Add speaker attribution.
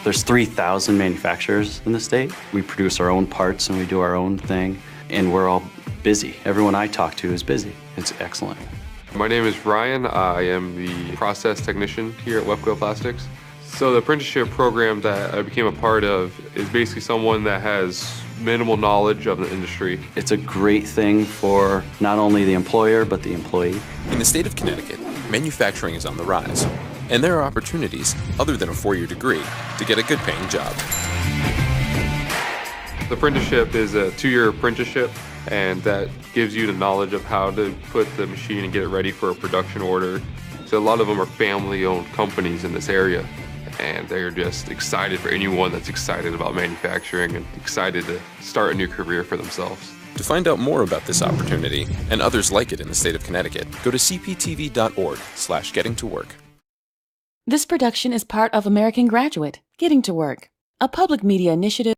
Speaker 1: There's 3,000 manufacturers in the state. We produce our own parts and we do our own thing, and we're all busy. Everyone I talk to is busy. It's excellent.
Speaker 2: My name is Ryan. I am the process technician here at Wepco Plastics. So the apprenticeship program that I became a part of is basically someone that has minimal knowledge of the industry.
Speaker 1: It's a great thing for not only the employer, but the employee.
Speaker 3: In the state of Connecticut, manufacturing is on the rise, and there are opportunities, other than a 4-year degree, to get a good-paying job.
Speaker 2: The apprenticeship is a 2-year apprenticeship, and that gives you the knowledge of how to put the machine and get it ready for a production order. So a lot of them are family-owned companies in this area, and they're just excited for anyone that's excited about manufacturing and excited to start a new career for themselves.
Speaker 3: To find out more about this opportunity and others like it in the state of Connecticut, go to cptv.org/gettingtowork.
Speaker 4: This production is part of American Graduate, Getting to Work, a public media initiative